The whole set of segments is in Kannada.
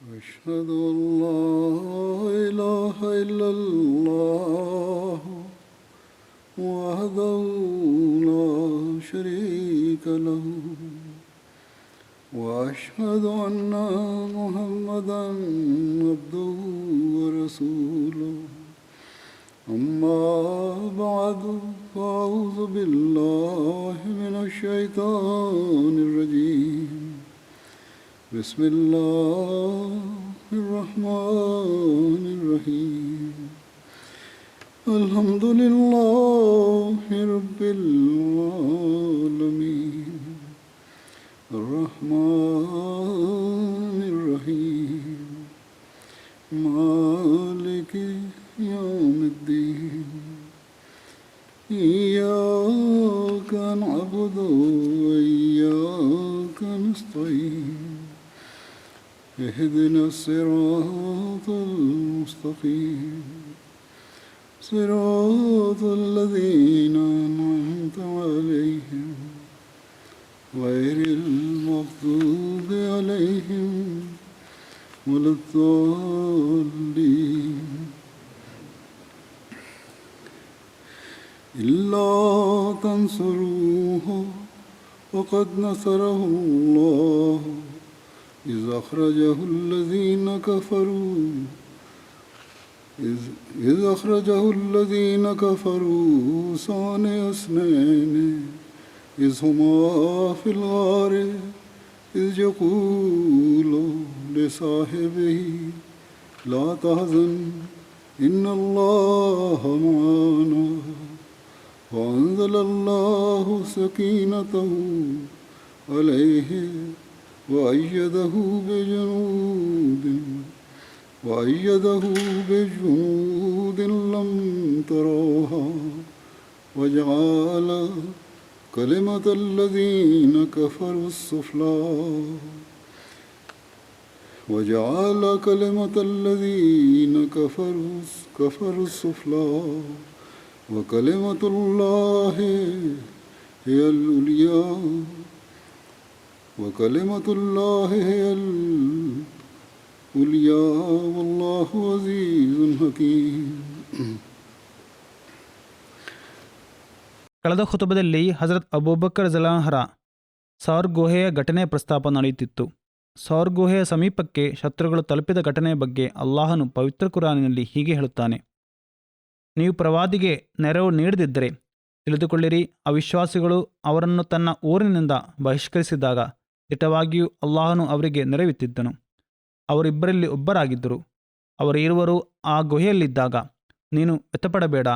أشهد أن لا إله إلا الله وحده لا شريك له وأشهد أن محمدا عبده ورسوله أما بعد فأعوذ بالله من الشيطان الرجيم بسم الله الرحمن الرحيم الحمد لله رب العالمين الرحمن الرحيم مالك يوم الدين إياك نعبد وإياك نستعين اهدنا الصراط المستقيم صراط الذين أنعمت عليهم غير المغضوب عليهم ولا الضالين إلا تنصروه فقد نصره الله إذ أخرجه الذين كفروا ثاني اثنين إذ هما في الغار إذ يقول لصاحبه لا تحزن إن الله معنا وأنزل الله سكينته عليه وأيده بجنود لم تروها وجعل كلمة الذين كفروا السفلى وجعل كلمة الذين كفروا السفلى وكلمة الله هي العليا وكلمة الله هي العليا والله عزيز حكيم. ಕಳೆದ ಖುತಬದಲ್ಲಿ ಹಜರತ್ ಅಬೂಬಕರ್ ರಲಿಯಲ್ಲಾಹುರ ಸೌರ್ ಗುಹೆಯ ಘಟನೆ ಪ್ರಸ್ತಾಪ ನಡೆಯುತ್ತಿತ್ತು. ಸೌರ್ ಗುಹೆಯ ಸಮೀಪಕ್ಕೆ ಶತ್ರುಗಳು ತಲುಪಿದ ಘಟನೆಯ ಬಗ್ಗೆ ಅಲ್ಲಾಹನು ಪವಿತ್ರ ಕುರಾನಿನಲ್ಲಿ ಹೀಗೆ ಹೇಳುತ್ತಾನೆ: ನೀವು ಪ್ರವಾದಿಗೆ ನೆರವು ನೀಡದಿದ್ದರೆ ತಿಳಿದುಕೊಳ್ಳಿರಿ, ಅವಿಶ್ವಾಸಿಗಳು ಅವರನ್ನು ತನ್ನ ಊರಿನಿಂದ ಬಹಿಷ್ಕರಿಸಿದಾಗ ದಿಟವಾಗಿಯೂ ಅಲ್ಲಾಹನು ಅವರಿಗೆ ನೆರವಿತ್ತಿದ್ದನು. ಅವರಿಬ್ಬರಲ್ಲಿ ಒಬ್ಬರಾಗಿದ್ದರು. ಅವರಿರುವರು ಆ ಗುಹೆಯಲ್ಲಿದ್ದಾಗ ನೀನು ವ್ಯಥಪಡಬೇಡ,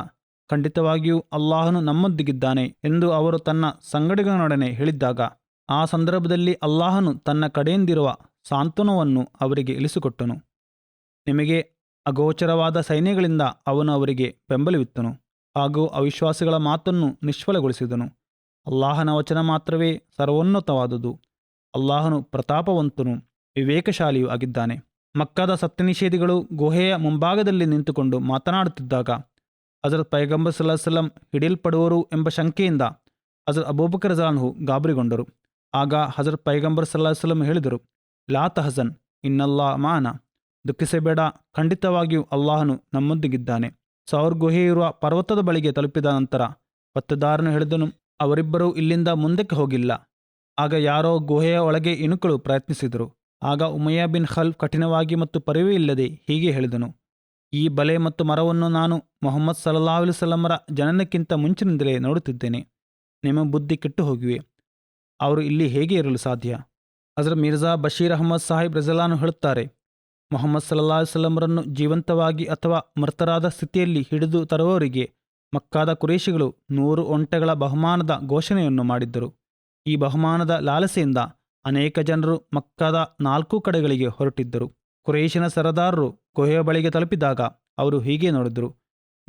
ಖಂಡಿತವಾಗಿಯೂ ಅಲ್ಲಾಹನು ನಮ್ಮೊಂದಿಗಿದ್ದಾನೆ ಎಂದು ಅವರು ತನ್ನ ಸಂಗಡಿಗರೊಡನೆ ಹೇಳಿದ್ದಾಗ ಆ ಸಂದರ್ಭದಲ್ಲಿ ಅಲ್ಲಾಹನು ತನ್ನ ಕಡೆಯಿಂದಿರುವ ಸಾಂತ್ವನವನ್ನು ಅವರಿಗೆ ಇಳಿಸಿಕೊಟ್ಟನು. ನಿಮಗೆ ಅಗೋಚರವಾದ ಸೈನ್ಯಗಳಿಂದ ಅವನು ಅವರಿಗೆ ಬೆಂಬಲವಿತ್ತನು ಹಾಗೂ ಅವಿಶ್ವಾಸಿಗಳ ಮಾತನ್ನು ನಿಷ್ಫಲಗೊಳಿಸಿದನು. ಅಲ್ಲಾಹನ ವಚನ ಮಾತ್ರವೇ ಸರ್ವೋನ್ನತವಾದುದು. ಅಲ್ಲಾಹನು ಪ್ರತಾಪವಂತನು, ವಿವೇಕಶಾಲಿಯೂ ಆಗಿದ್ದಾನೆ. ಮಕ್ಕಾದ ಸತ್ಯನಿಷೇಧಿಗಳು ಗುಹೆಯ ಮುಂಭಾಗದಲ್ಲಿ ನಿಂತುಕೊಂಡು ಮಾತನಾಡುತ್ತಿದ್ದಾಗ ಹಜರತ್ ಪೈಗಂಬರ್ ಸಲ್ಲಲ್ಲಾಹು ಅಲೈಹಿ ವಸಲ್ಲಂ ಹಿಡಿಯಲ್ಪಡುವರು ಎಂಬ ಶಂಕೆಯಿಂದ ಹಜರತ್ ಅಬೂಬಕರ್ ರಲಿಯಲ್ಲಾಹು ಗಾಬರಿಗೊಂಡರು. ಆಗ ಹಜರತ್ ಪೈಗಂಬರ್ ಸಲ್ಲಲ್ಲಾಹು ಅಲೈಹಿ ವಸಲ್ಲಂ ಹೇಳಿದರು, ಲಾ ತಹಜನ್ ಇನ್ನಲ್ಲಾ ಮಾನ, ದುಃಖಿಸಬೇಡ, ಖಂಡಿತವಾಗಿಯೂ ಅಲ್ಲಾಹನು ನಮ್ಮೊಂದಿಗಿದ್ದಾನೆ. ಸೌರ್ ಗುಹೆಯಿರುವ ಪರ್ವತದ ಬಳಿಗೆ ತಲುಪಿದ ನಂತರ ಪತ್ತದಾರನು ಹೇಳಿದನು, ಅವರಿಬ್ಬರೂ ಇಲ್ಲಿಂದ ಮುಂದಕ್ಕೆ ಹೋಗಿಲ್ಲ. ಆಗ ಯಾರೋ ಗುಹೆಯ ಒಳಗೆ ಇಣುಕಲು ಪ್ರಯತ್ನಿಸಿದರು. ಆಗ ಉಮಯ್ಯ ಬಿನ್ ಖಲ್ಫ್ ಕಠಿಣವಾಗಿ ಮತ್ತು ಪರಿವೇ ಇಲ್ಲದೆ ಹೀಗೆ ಹೇಳಿದನು: ಈ ಬಲೆ ಮತ್ತು ಮರವನ್ನು ನಾನು ಮುಹಮ್ಮದ್ ಸಲ್ಲಲ್ಲಾಹು ಅಲೈಹಿ ವಸಲ್ಲಮರ ಜನನಕ್ಕಿಂತ ಮುಂಚಿನಿಂದಲೇ ನೋಡುತ್ತಿದ್ದೇನೆ. ನಿಮ್ಮ ಬುದ್ಧಿ ಕೆಟ್ಟು ಹೋಗಿವೆ, ಅವರು ಇಲ್ಲಿ ಹೇಗೆ ಇರಲು ಸಾಧ್ಯ? ಹಜರತ್ ಮಿರ್ಜಾ ಬಶೀರ್ ಅಹಮದ್ ಸಾಹಿಬ್ ರಲಿಯಲ್ಲಾಹು ಹೇಳುತ್ತಾರೆ, ಮುಹಮ್ಮದ್ ಸಲ್ಲಲ್ಲಾಹು ಅಲೈಹಿ ವಸಲ್ಲಮರನ್ನು ಜೀವಂತವಾಗಿ ಅಥವಾ ಮೃತರಾದ ಸ್ಥಿತಿಯಲ್ಲಿ ಹಿಡಿದು ತರುವವರಿಗೆ ಮಕ್ಕಾದ ಕುರೇಶಿಗಳು 100 ಒಂಟೆಗಳ ಬಹುಮಾನದ ಘೋಷಣೆಯನ್ನು ಮಾಡಿದ್ದರು. ಈ ಬಹುಮಾನದ ಲಾಲಸೆಯಿಂದ ಅನೇಕ ಜನರು ಮಕ್ಕಾದ 4 ಕಡೆಗಳಿಗೆ ಹೊರಟಿದ್ದರು. ಕುರೈಶಿನ ಸರದಾರರು ಗುಹೆಯ ಬಳಿಗೆ ತಲುಪಿದಾಗ ಅವರು ಹೀಗೆ ನೋಡಿದರು: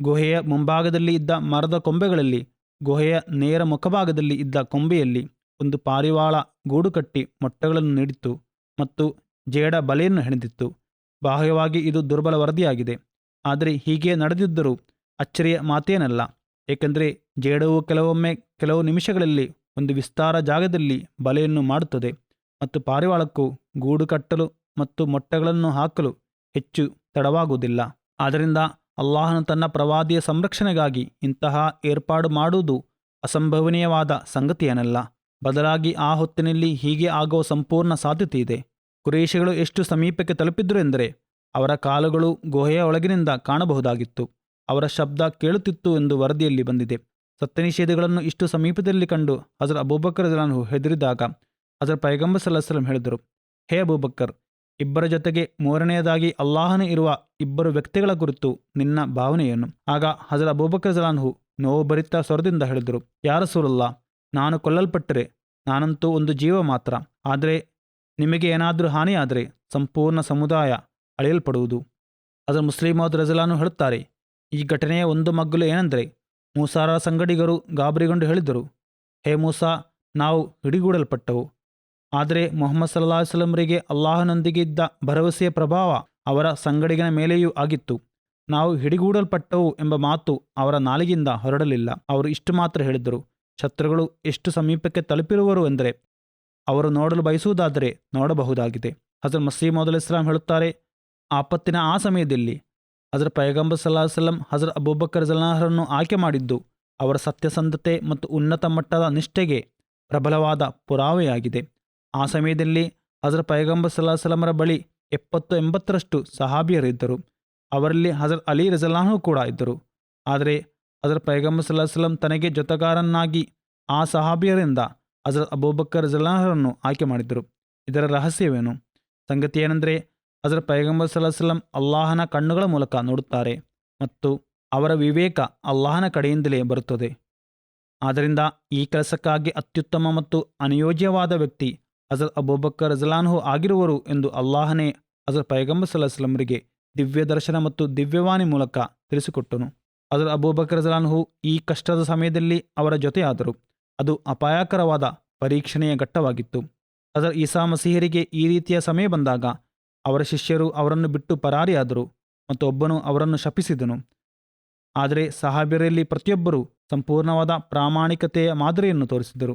ಗುಹೆಯ ಮುಂಭಾಗದಲ್ಲಿ ಇದ್ದ ಮರದ ಕೊಂಬೆಗಳಲ್ಲಿ, ಗುಹೆಯ ನೇರ ಮುಖಭಾಗದಲ್ಲಿ ಇದ್ದ ಕೊಂಬೆಯಲ್ಲಿ ಒಂದು ಪಾರಿವಾಳ ಗೂಡು ಕಟ್ಟಿ ಮೊಟ್ಟೆಗಳನ್ನು ನೀಡಿತ್ತು ಮತ್ತು ಜೇಡ ಬಲೆಯನ್ನು ಹೆಣೆದಿತ್ತು. ಬಾಹ್ಯವಾಗಿ ಇದು ದುರ್ಬಲ ವರದಿಯಾಗಿದೆ, ಆದರೆ ಹೀಗೆ ನಡೆದಿದ್ದರೂ ಅಚ್ಚರಿಯ ಮಾತೇನಲ್ಲ. ಏಕೆಂದರೆ ಜೇಡವು ಕೆಲವೊಮ್ಮೆ ಕೆಲವು ನಿಮಿಷಗಳಲ್ಲಿ ಒಂದು ವಿಸ್ತಾರ ಜಾಗದಲ್ಲಿ ಬಲೆಯನ್ನು ಮಾಡುತ್ತದೆ ಮತ್ತು ಪಾರಿವಾಳಕ್ಕೂ ಗೂಡು ಕಟ್ಟಲು ಮತ್ತು ಮೊಟ್ಟೆಗಳನ್ನು ಹಾಕಲು ಹೆಚ್ಚು ತಡವಾಗುವುದಿಲ್ಲ. ಆದ್ದರಿಂದ ಅಲ್ಲಾಹನು ತನ್ನ ಪ್ರವಾದಿಯ ಸಂರಕ್ಷಣೆಗಾಗಿ ಇಂತಹ ಏರ್ಪಾಡು ಮಾಡುವುದು ಅಸಂಭವನೀಯವಾದ ಸಂಗತಿಯೇನಲ್ಲ. ಬದಲಾಗಿ ಆ ಹೊತ್ತಿನಲ್ಲಿ ಹೀಗೆ ಆಗುವ ಸಂಪೂರ್ಣ ಸಾಧ್ಯತೆ ಇದೆ. ಕುರೈಶಿಗಳು ಎಷ್ಟು ಸಮೀಪಕ್ಕೆ ತಲುಪಿದ್ರು ಎಂದರೆ ಅವರ ಕಾಲುಗಳು ಗುಹೆಯ ಒಳಗಿನಿಂದ ಕಾಣಬಹುದಾಗಿತ್ತು. ಅವರ ಶಬ್ದ ಕೇಳುತ್ತಿತ್ತು ಎಂದು ವರದಿಯಲ್ಲಿ ಬಂದಿದೆ. ಸತ್ಯನಿಷೇಧಿಗಳನ್ನು ಇಷ್ಟು ಸಮೀಪದಲ್ಲಿ ಕಂಡು ಹಜರತ್ ಅಬೂಬಕರ್ ರಲಿಯಲ್ಲಾಹು ಹೆದರಿದಾಗ ಹಜರತ್ ಪೈಗಂಬರ್ ಸಲ್ಲಲ್ಲಾಹು ಅಲೈಹಿ ವಸಲ್ಲಂ ಹೇಳಿದರು, ಹೇ ಅಬೂಬಕರ್, ಇಬ್ಬರ ಜೊತೆಗೆ ಮೂರನೆಯದಾಗಿ ಅಲ್ಲಾಹನು ಇರುವ ಇಬ್ಬರು ವ್ಯಕ್ತಿಗಳ ಕುರಿತು ನಿನ್ನ ಭಾವನೆಯೇನು? ಆಗ ಹಜರತ್ ಅಬೂಬಕರ್ ರಲಿಯಲ್ಲಾಹು ನೋವುಭರಿತ ಸ್ವರದಿಂದ ಹೇಳಿದರು, ಯಾ ರಸೂಲಲ್ಲಾಹ್, ನಾನು ಕೊಲ್ಲಲ್ಪಟ್ಟರೆ ನಾನಂತೂ ಒಂದು ಜೀವ ಮಾತ್ರ. ಆದರೆ ನಿಮಗೆ ಏನಾದರೂ ಹಾನಿಯಾದರೆ ಸಂಪೂರ್ಣ ಸಮುದಾಯ ಅಳೆಯಲ್ಪಡುವುದು. ಹಜರತ್ ಮುಸ್ಲಿಮ್ ಮೌದ್ ರಲಿಯಲ್ಲಾಹು ಹೇಳುತ್ತಾರೆ, ಈ ಘಟನೆಯ ಒಂದು ಮಗ್ಗಲು ಏನೆಂದರೆ, ಮೂಸಾರ ಸಂಗಡಿಗರು ಗಾಬರಿಗೊಂಡು ಹೇಳಿದರು, ಹೇ ಮೂಸಾ, ನಾವು ಹಿಡಿಗೂಡಲ್ಪಟ್ಟವು. ಆದರೆ ಮುಹಮ್ಮದ್ ಸಲ್ಲಲ್ಲಾಹು ಅಲೈಹಿ ವಸಲ್ಲಂರಿಗೆ ಅಲ್ಲಾಹನೊಂದಿಗೆ ಇದ್ದ ಭರವಸೆಯ ಪ್ರಭಾವ ಅವರ ಸಂಗಡಿಗನ ಮೇಲೆಯೂ ಆಗಿತ್ತು. ನಾವು ಹಿಡಿಗೂಡಲ್ಪಟ್ಟವು ಎಂಬ ಮಾತು ಅವರ ನಾಲಿಗೆಯಿಂದ ಹೊರಡಲಿಲ್ಲ. ಅವರು ಇಷ್ಟು ಮಾತ್ರ ಹೇಳಿದರು, ಶತ್ರುಗಳು ಎಷ್ಟು ಸಮೀಪಕ್ಕೆ ತಲುಪಿರುವರು ಎಂದರೆ ಅವರು ನೋಡಲು ಬಯಸುವುದಾದರೆ ನೋಡಬಹುದಾಗಿದೆ. ಹಜರತ್ ಮಸೀಹ್ ಮೌದ್ ಅಲೈಹಿಸ್ಸಲಾಂ ಹೇಳುತ್ತಾರೆ, ಆಪತ್ತಿನ ಆ ಸಮಯದಲ್ಲಿ ಹಜರತ್ ಪೈಗಂಬರ್ ಸಲ್ಲಲ್ಲಾಹು ಅಲೈಹಿ ವಸಲ್ಲಂ ಹಜರತ್ ಅಬೂಬಕರ್ ರಲಿಯಲ್ಲಾಹುರನ್ನು ಆಯ್ಕೆ ಮಾಡಿದ್ದು ಅವರ ಸತ್ಯಸಂಧತೆ ಮತ್ತು ಉನ್ನತ ಮಟ್ಟದ ನಿಷ್ಠೆಗೆ ಪ್ರಬಲವಾದ ಪುರಾವೆಯಾಗಿದೆ. ಆ ಸಮಯದಲ್ಲಿ ಹಜರತ್ ಪೈಗಂಬರ್ ಸಲ್ಲಲ್ಲಾಹು ಅಲೈಹಿ ವಸಲ್ಲಮರ ಬಳಿ 70-80ರಷ್ಟು ಸಹಾಬಿಯರಿದ್ದರು. ಅವರಲ್ಲಿ ಹಜರತ್ ಅಲಿ ರಲಿಯಲ್ಲಾಹು ಕೂಡ ಇದ್ದರು. ಆದರೆ ಹಜರತ್ ಪೈಗಂಬರ್ ಸಲ್ಲಲ್ಲಾಹು ಅಲೈಹಿ ವಸಲ್ಲಂ ತನಗೆ ಜೊತೆಗಾರನಾಗಿ ಆ ಸಹಾಬಿಯರಿಂದ ಹಜರತ್ ಅಬೂಬಕರ್ ರಲಿಯಲ್ಲಾಹುರನ್ನು ಆಯ್ಕೆ ಮಾಡಿದ್ದರು. ಇದರ ರಹಸ್ಯವೇನು? ಸಂಗತಿ ಏನೆಂದರೆ, ಹಜರತ್ ಪೈಗಂಬರ್ ಸಲ್ಲಲ್ಲಾಹು ಅಲೈಹಿ ವಸಲ್ಲಂ ಅಲ್ಲಾಹನ ಕಣ್ಣುಗಳ ಮೂಲಕ ನೋಡುತ್ತಾರೆ ಮತ್ತು ಅವರ ವಿವೇಕ ಅಲ್ಲಾಹನ ಕಡೆಯಿಂದಲೇ ಬರುತ್ತದೆ. ಆದ್ದರಿಂದ ಈ ಕೆಲಸಕ್ಕಾಗಿ ಅತ್ಯುತ್ತಮ ಮತ್ತು ಅನುಯೋಜ್ಯವಾದ ವ್ಯಕ್ತಿ ಹಜರತ್ ಅಬೂಬಕರ್ ರಲಿಯಲ್ಲಾಹು ಆಗಿರುವರು ಎಂದು ಅಲ್ಲಾಹನೇ ಹಜರತ್ ಪೈಗಂಬರ್ ಸಲ್ಲಲ್ಲಾಹು ಅಲೈಹಿ ವಸಲ್ಲಂರಿಗೆ ದಿವ್ಯ ದರ್ಶನ ಮತ್ತು ದಿವ್ಯವಾಣಿ ಮೂಲಕ ತಿಳಿಸಿಕೊಟ್ಟನು. ಹಜರತ್ ಅಬೂಬಕರ್ ರಲಿಯಲ್ಲಾಹು ಈ ಕಷ್ಟದ ಸಮಯದಲ್ಲಿ ಅವರ ಜೊತೆಯಾದರು. ಅದು ಅಪಾಯಕರವಾದ ಪರೀಕ್ಷಣೆಯ ಘಟ್ಟವಾಗಿತ್ತು. ಹಜರತ್ ಈಸಾ ಮಸೀಹರಿಗೆ ಈ ರೀತಿಯ ಸಮಯ ಬಂದಾಗ ಅವರ ಶಿಷ್ಯರು ಅವರನ್ನು ಬಿಟ್ಟು ಪರಾರಿಯಾದರು ಮತ್ತು ಒಬ್ಬನು ಅವರನ್ನು ಶಪಿಸಿದನು. ಆದರೆ ಸಹಾಬಿಯರಲ್ಲಿ ಪ್ರತಿಯೊಬ್ಬರೂ ಸಂಪೂರ್ಣವಾದ ಪ್ರಾಮಾಣಿಕತೆಯ ಮಾದರಿಯನ್ನು ತೋರಿಸಿದರು.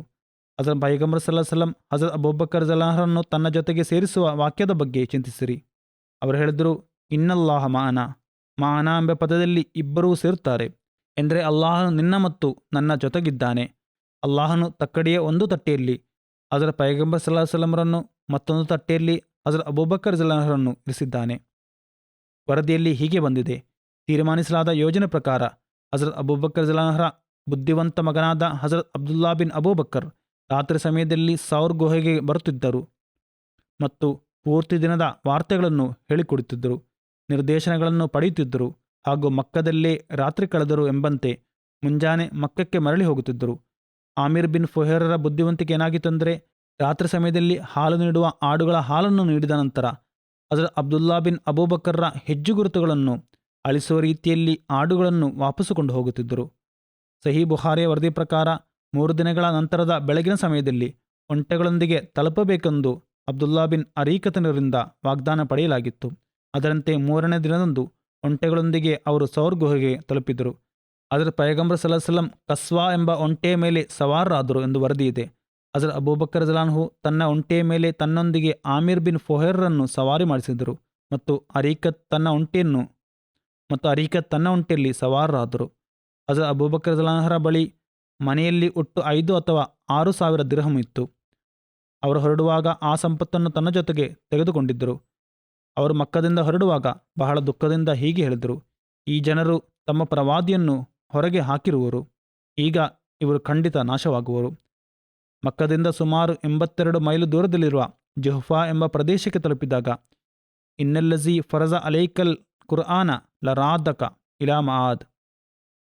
ಹಜರತ್ ಪೈಗಂಬರ್ ಸಲ್ಲಲ್ಲಾಹು ಅಲೈಹಿ ವಸಲ್ಲಂ ಹಜರತ್ ಅಬೂಬಕರ್ ರಲಿಯಲ್ಲಾಹುರನ್ನು ತನ್ನ ಜೊತೆಗೆ ಸೇರಿಸುವ ವಾಕ್ಯದ ಬಗ್ಗೆ ಚಿಂತಿಸಿರಿ. ಅವರು ಹೇಳಿದರು, ಇನ್ನಲ್ಲಾಹ ಮಾಅನಾ ಎಂಬ ಪದದಲ್ಲಿ ಇಬ್ಬರೂ ಸೇರುತ್ತಾರೆ ಎಂದರೆ ಅಲ್ಲಾಹನು ನಿನ್ನ ಮತ್ತು ನನ್ನ ಜೊತೆಗಿದ್ದಾನೆ. ಅಲ್ಲಾಹನು ತಕ್ಕಡಿಯ ಒಂದು ತಟ್ಟೆಯಲ್ಲಿ ಹಜರತ್ ಪೈಗಂಬರ್ ಸಲ್ಲಲ್ಲಾಹು ಅಲೈಹಿ ವಸಲ್ಲಂರನ್ನು ಮತ್ತೊಂದು ತಟ್ಟೆಯಲ್ಲಿ ಹಜರತ್ ಅಬೂಬಕರ್ ರಲಿಯಲ್ಲಾಹುರನ್ನು ಇರಿಸಿದ್ದಾನೆ. ವರದಿಯಲ್ಲಿ ಹೀಗೆ ಬಂದಿದೆ, ತೀರ್ಮಾನಿಸಲಾದ ಯೋಜನೆ ಪ್ರಕಾರ ಹಜರತ್ ಅಬೂಬಕರ್ ರಲಿಯಲ್ಲಾಹುರ ಬುದ್ಧಿವಂತ ಮಗನಾದ ಹಜರತ್ ಅಬ್ದುಲ್ಲಾ ಬಿನ್ ಅಬೂಬಕರ್ ರಾತ್ರಿ ಸಮಯದಲ್ಲಿ ಸೌರ್ ಗುಹೆಗೆ ಬರುತ್ತಿದ್ದರು ಮತ್ತು ಪೂರ್ತಿ ದಿನದ ವಾರ್ತೆಗಳನ್ನು ಹೇಳಿಕೊಡುತ್ತಿದ್ದರು, ನಿರ್ದೇಶನಗಳನ್ನು ಪಡೆಯುತ್ತಿದ್ದರು ಹಾಗೂ ಮಕ್ಕದಲ್ಲೇ ರಾತ್ರಿ ಕಳೆದರು ಎಂಬಂತೆ ಮುಂಜಾನೆ ಮಕ್ಕಕ್ಕೆ ಮರಳಿ ಹೋಗುತ್ತಿದ್ದರು. ಆಮಿರ್ ಬಿನ್ ಫುಹೈರರ ಬುದ್ಧಿವಂತಿಕೆ ಏನಾಗಿತ್ತೆಂದರೆ, ರಾತ್ರಿ ಸಮಯದಲ್ಲಿ ಹಾಲು ನೀಡುವ ಆಡುಗಳ ಹಾಲನ್ನು ನೀಡಿದ ನಂತರ ಹಜರತ್ ಅಬ್ದುಲ್ಲಾ ಬಿನ್ ಅಬೂಬಕರ್ರ ಹೆಜ್ಜುಗುರುತುಗಳನ್ನು ಅಳಿಸುವ ರೀತಿಯಲ್ಲಿ ಆಡುಗಳನ್ನು ವಾಪಸ್ಸುಕೊಂಡು ಹೋಗುತ್ತಿದ್ದರು. ಸಹೀ ಬುಖಾರಿಯ ವರದಿ ಪ್ರಕಾರ 3 ದಿನಗಳ ನಂತರದ ಬೆಳಗಿನ ಸಮಯದಲ್ಲಿ ಒಂಟೆಗಳೊಂದಿಗೆ ತಲುಪಬೇಕೆಂದು ಅಬ್ದುಲ್ಲಾ ಬಿನ್ ಅರೀಕತನರಿಂದ ವಾಗ್ದಾನ ಪಡೆಯಲಾಗಿತ್ತು. ಅದರಂತೆ 3ನೇ ದಿನದಂದು ಒಂಟೆಗಳೊಂದಿಗೆ ಅವರು ಸೌರ್ ಗುಹೆಗೆ ತಲುಪಿದರು. ಹಜರತ್ ಪೈಗಂಬರ್ ಸಲ್ಲಲ್ಲಾಹು ಅಲೈಹಿ ವಸಲ್ಲಂ ಕಸ್ವಾ ಎಂಬ ಒಂಟೆಯ ಮೇಲೆ ಸವಾರರಾದರು ಎಂದು ವರದಿಯಿದೆ. ಹಜರತ್ ಅಬೂಬಕರ್ ರಲಿಯಲ್ಲಾಹು ತನ್ನ ಒಂಟೆಯ ಮೇಲೆ ತನ್ನೊಂದಿಗೆ ಆಮಿರ್ ಬಿನ್ ಫುಹೈರರನ್ನು ಸವಾರಿ ಮಾಡಿಸಿದರು ಮತ್ತು ಅರೀಕತ್ ತನ್ನ ಒಂಟೆಯಲ್ಲಿ ಸವಾರರಾದರು. ಹಜರತ್ ಅಬೂಬಕರ್ ರಲಿಯಲ್ಲಾಹುರ ಬಳಿ ಮನೆಯಲ್ಲಿ ಒಟ್ಟು 5 ಅಥವಾ 6 ಸಾವಿರ ದಿರ್ಹಮ್ ಇತ್ತು. ಅವರು ಹೊರಡುವಾಗ ಆ ಸಂಪತ್ತನ್ನು ತನ್ನ ಜೊತೆಗೆ ತೆಗೆದುಕೊಂಡಿದ್ದರು. ಅವರು ಮಕ್ಕದಿಂದ ಹೊರಡುವಾಗ ಬಹಳ ದುಃಖದಿಂದ ಹೀಗೆ ಹೇಳಿದರು, ಈ ಜನರು ತಮ್ಮ ಪ್ರವಾದಿಯನ್ನು ಹೊರಗೆ ಹಾಕಿರುವರು, ಈಗ ಇವರು ಖಂಡಿತ ನಾಶವಾಗುವರು. ಮಕ್ಕದಿಂದ ಸುಮಾರು 82 ಮೈಲು ದೂರದಲ್ಲಿರುವ ಜುಹ್ಫಾ ಎಂಬ ಪ್ರದೇಶಕ್ಕೆ ತಲುಪಿದಾಗ ಇನ್ನಲ್ಲಜಿ ಫರಜ ಅಲೈಕಲ್ ಕುರ್ಆನ ಲರಾದಕ ಇಲಾ ಮಆದ್